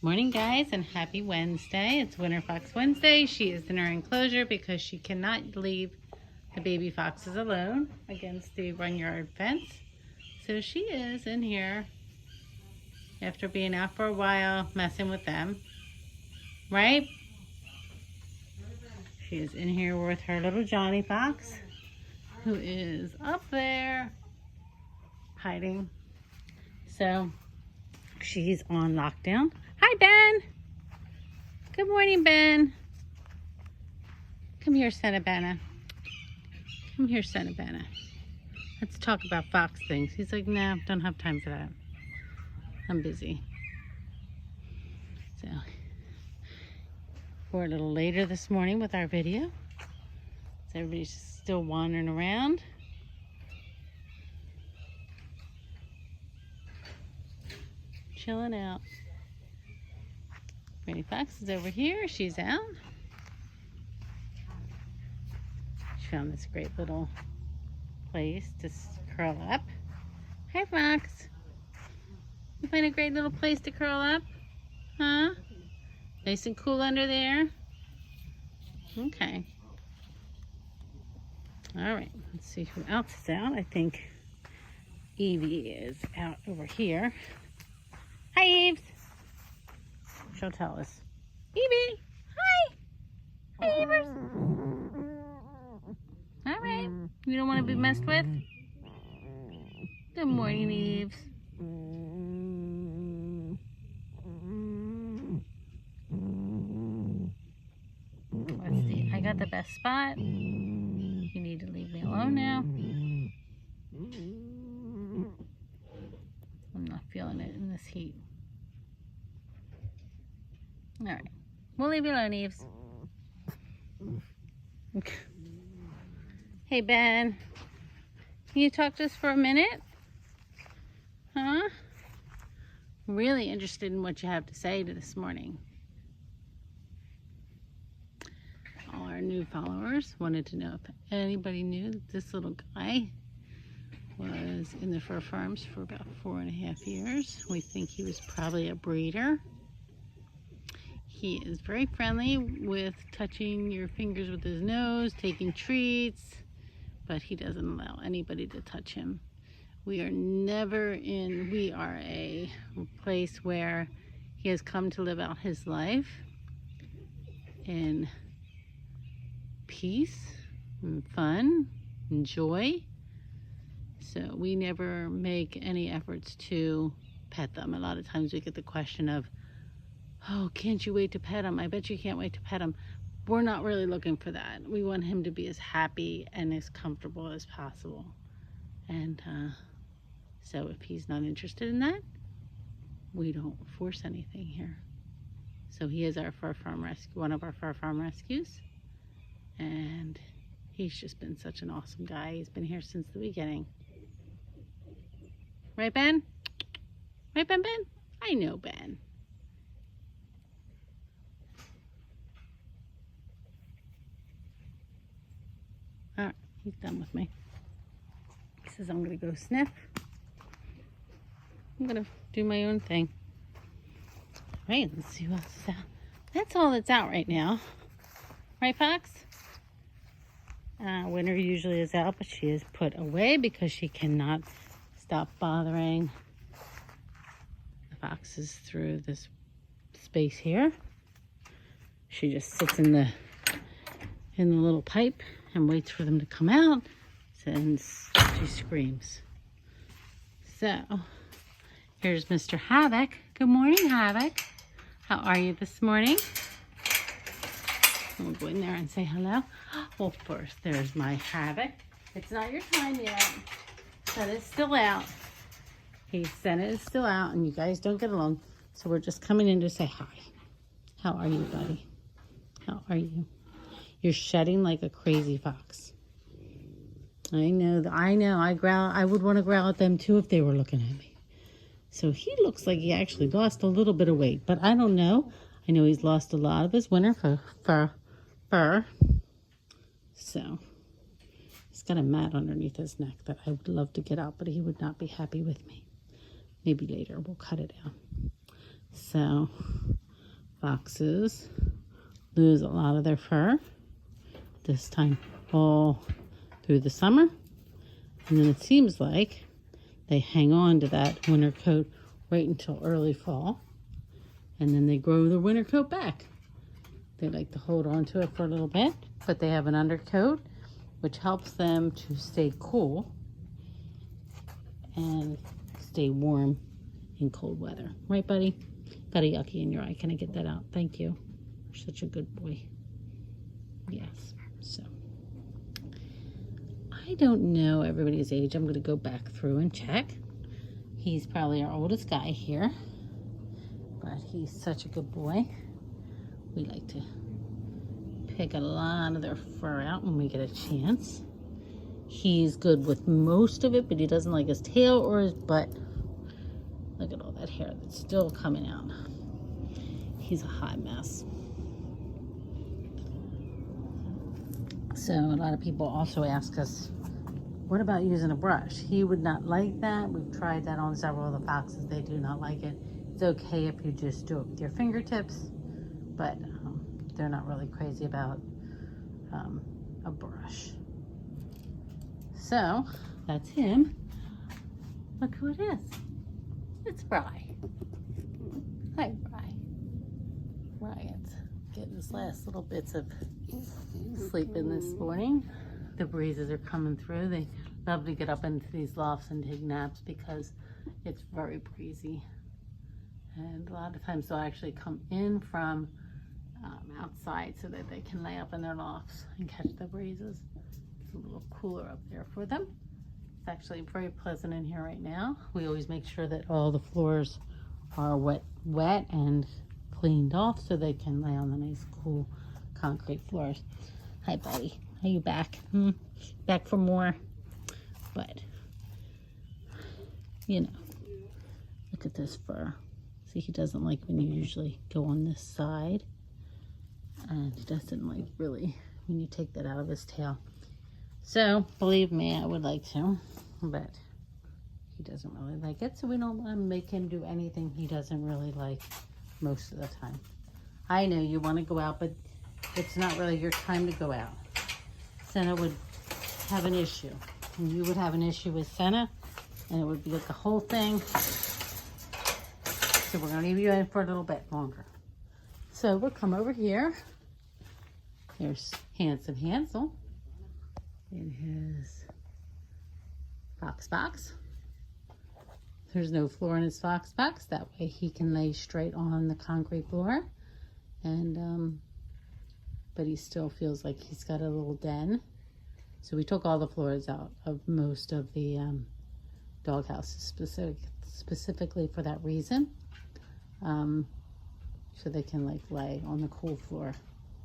Morning guys, and happy Wednesday. It's Winter Fox Wednesday. She is in her enclosure because she cannot leave the baby foxes alone against the run yard fence. So she is in here after being out for a while messing with them. Right? She is in here with her little Johnny Fox, who is up there hiding. So she's on lockdown. Hi, Ben. Good morning, Ben. Come here, Cenobana. Come here, Cenobana. Let's talk about fox things. He's like, no, don't have time for that. I'm busy. So, we're a little later this morning with our video. So everybody's still wandering around. Chilling out. Granny Fox is over here. She's out. She found this great little place to curl up. Hi, Fox. You find a great little place to curl up? Huh? Nice and cool under there? Okay. All right. Let's see who else is out. I think Evie is out over here. Hi, Eves. She'll tell us. Evie, hi. Hi, Evers. All right. You don't want to be messed with? Good morning, Eves. Let's see. I got the best spot. You need to leave me alone now. I'm not feeling it in this heat. All right. We'll leave you alone, Eves. Hey, Ben. Can you talk to us for a minute? Huh? Really interested in what you have to say to this morning. All our new followers wanted to know if anybody knew that this little guy was in the fur farms for about 4.5 years. We think he was probably a breeder. He is very friendly with touching your fingers with his nose, taking treats, but he doesn't allow anybody to touch him. We are a place where he has come to live out his life in peace and fun and joy. So we never make any efforts to pet them. A lot of times we get the question of, oh, can't you wait to pet him? I bet you can't wait to pet him. We're not really looking for that. We want him to be as happy and as comfortable as possible. And so if he's not interested in that, we don't force anything here. So he is our fur farm rescue, one of our fur farm rescues. And he's just been such an awesome guy. He's been here since the beginning. Right, Ben? Right, Ben? I know Ben. All right, he's done with me. He says I'm gonna go sniff. I'm gonna do my own thing. All right, let's see who else is out. That's all that's out right now. Right, Fox? Winter usually is out, but she is put away because she cannot stop bothering the foxes through this space here. She just sits in the little pipe and waits for them to come out, and she screams. So, here's Mr. Havoc. Good morning, Havoc. How are you this morning? We'll go in there and say hello. Well, first, there's my Havoc. It's not your time yet, but it's still out. He said it is still out, and you guys don't get along, so we're just coming in to say hi. How are you, buddy? How are you? You're shedding like a crazy fox. I know. I growl. I would want to growl at them too if they were looking at me. So he looks like he actually lost a little bit of weight, but I don't know. I know he's lost a lot of his winter fur. So he's got a mat underneath his neck that I would love to get out, but he would not be happy with me. Maybe later we'll cut it out. So foxes lose a lot of their fur this time all through the summer. And then it seems like they hang on to that winter coat right until early fall. And then they grow their winter coat back. They like to hold on to it for a little bit, but they have an undercoat which helps them to stay cool and stay warm in cold weather. Right, buddy? Got a yucky in your eye. Can I get that out? Thank you. You're such a good boy. Yes. So, I don't know everybody's age. I'm going to go back through and check. He's probably our oldest guy here, but he's such a good boy. We like to pick a lot of their fur out when we get a chance. He's good with most of it, but he doesn't like his tail or his butt. Look at all that hair that's still coming out. He's a hot mess. So a lot of people also ask us, what about using a brush? He would not like that. We've tried that on several of the foxes. They do not like it. It's okay if you just do it with your fingertips, but they're not really crazy about a brush. So that's him. Look who it is. It's Bri. Hi, Bri. Brian's getting his last little bits of sleeping this morning. The breezes are coming through. They love to get up into these lofts and take naps because it's very breezy. And a lot of times they'll actually come in from outside so that they can lay up in their lofts and catch the breezes. It's a little cooler up there for them. It's actually very pleasant in here right now. We always make sure that all the floors are wet and cleaned off so they can lay on the nice cool concrete floors. Hi, buddy. Are you back? Back for more? But, you know, look at this fur. See, he doesn't like when you usually go on this side. And he doesn't like really when you take that out of his tail. So, believe me, I would like to, but he doesn't really like it. So we don't want to make him do anything he doesn't really like most of the time. I know you want to go out, but it's not really your time to go out. Senna would have an issue. And you would have an issue with Senna, and it would be like the whole thing. So we're going to leave you in for a little bit longer. So we'll come over here. There's Handsome Hansel in his fox box. There's no floor in his fox box. That way he can lay straight on the concrete floor. And, but he still feels like he's got a little den. So we took all the floors out of most of the dog houses specifically for that reason. So they can like lay on the cool floor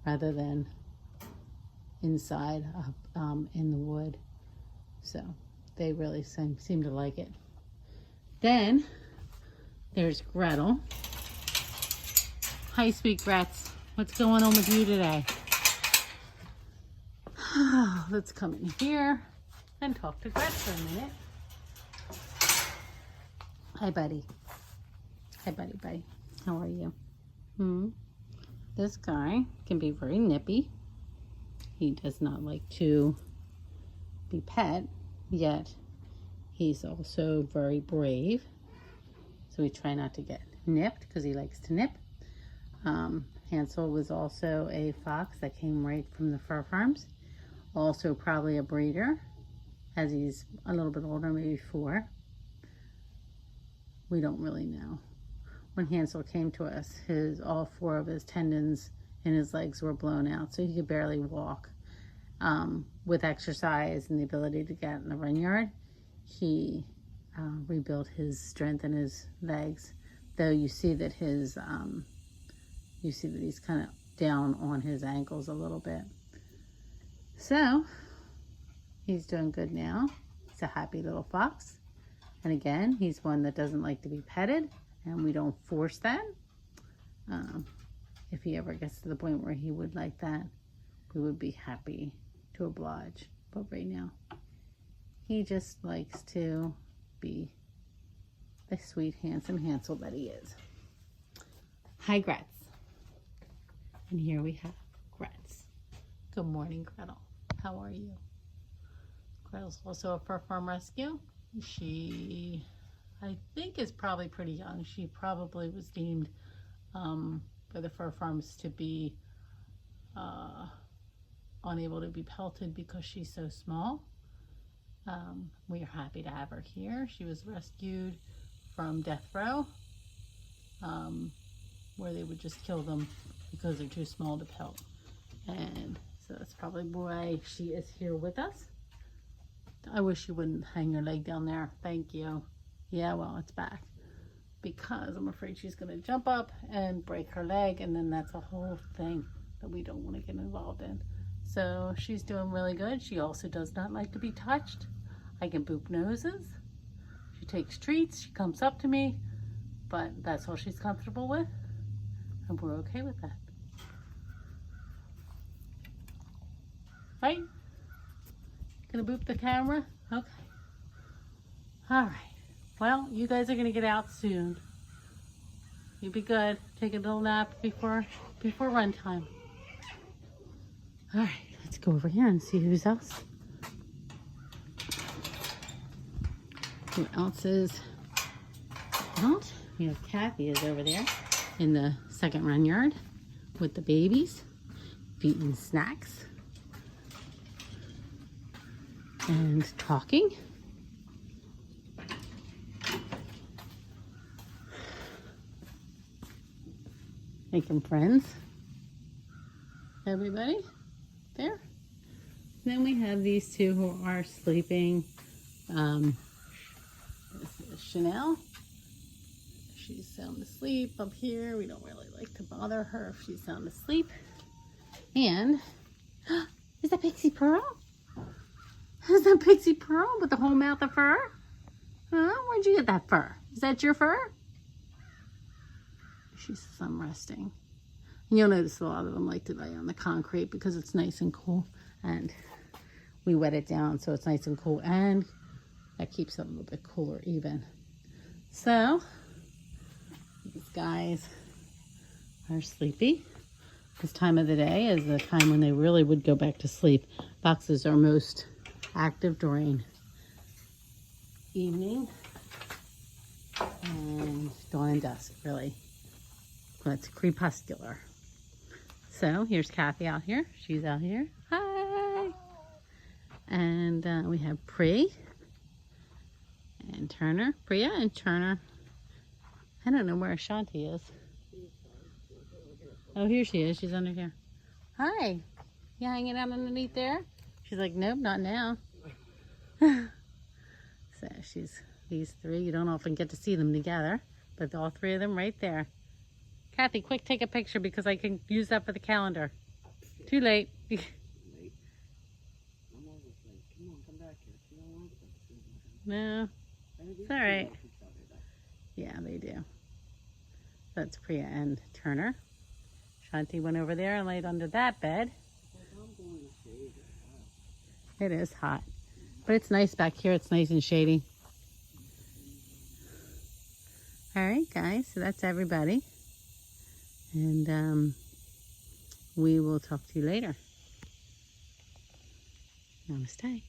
rather than inside in the wood. So they really seem to like it. Then there's Gretel. Hi, sweet Gretz. What's going on with you today? Let's come in here and talk to Gretz for a minute. Hi, buddy. Hi, buddy. How are you? This guy can be very nippy. He does not like to be pet, yet he's also very brave. So we try not to get nipped because he likes to nip. Hansel was also a fox that came right from the fur farms. Also probably a breeder, as he's a little bit older, maybe 4. We don't really know. When Hansel came to us, all 4 of his tendons in his legs were blown out, so he could barely walk. With exercise and the ability to get in the run yard, he rebuilt his strength in his legs. Though you see that he's kind of down on his ankles a little bit. So he's doing good now. He's a happy little fox. And again, he's one that doesn't like to be petted, and we don't force that. If he ever gets to the point where he would like that, we would be happy to oblige. But right now, he just likes to be the sweet, handsome Hansel that he is. Hi, Gretz. And here we have Gretz. Good morning, Gretel. How are you? Gretel's also a fur farm rescue. She, I think, is probably pretty young. She probably was deemed by the fur farms to be unable to be pelted because she's so small. We are happy to have her here. She was rescued from death row, where they would just kill them because they're too small to pelt. And so that's probably why she is here with us. I wish you wouldn't hang your leg down there. Thank you. Yeah, well, it's back. Because I'm afraid she's going to jump up and break her leg, and then that's a whole thing that we don't want to get involved in. So she's doing really good. She also does not like to be touched. I can boop noses. She takes treats. She comes up to me, but that's all she's comfortable with, and we're okay with that. Right? Gonna boop the camera? Okay. All right. Well, you guys are gonna get out soon. You be good. Take a little nap before run time. All right, let's go over here and see who's else. Who else is out? You know, Kathy is over there in the second run yard with the babies, eating snacks and talking. Making friends. Everybody there. Then we have these two who are sleeping. This is Chanel. She's sound asleep up here. We don't really like to bother her if she's sound asleep. And is that Pixie Pearl? Is that Pixie Pearl with the whole mouth of fur? Huh? Where'd you get that fur? Is that your fur? She's sun resting. And you'll notice a lot of them like to lay on the concrete because it's nice and cool. And we wet it down so it's nice and cool. And that keeps it a little bit cooler even. So, these guys are sleepy. This time of the day is the time when they really would go back to sleep. Foxes are most active during evening and dawn and dusk, really. It's crepuscular. So here's Kathy out here. She's out here. Hi. And we have Pri and Turner. Priya and Turner. I don't know where Ashanti is. Oh, here she is. She's under here. Hi. You hanging out underneath there? She's like, nope, not now. So she's these three. You don't often get to see them together, but all three of them right there. Kathy, quick, take a picture because I can use that for the calendar. Too late. No, it's all right. Yeah, they do. That's Priya and Turner. Shanti went over there and laid under that bed. It is hot, but it's nice back here. It's nice and shady. All right, guys, so that's everybody. And we will talk to you later. Namaste.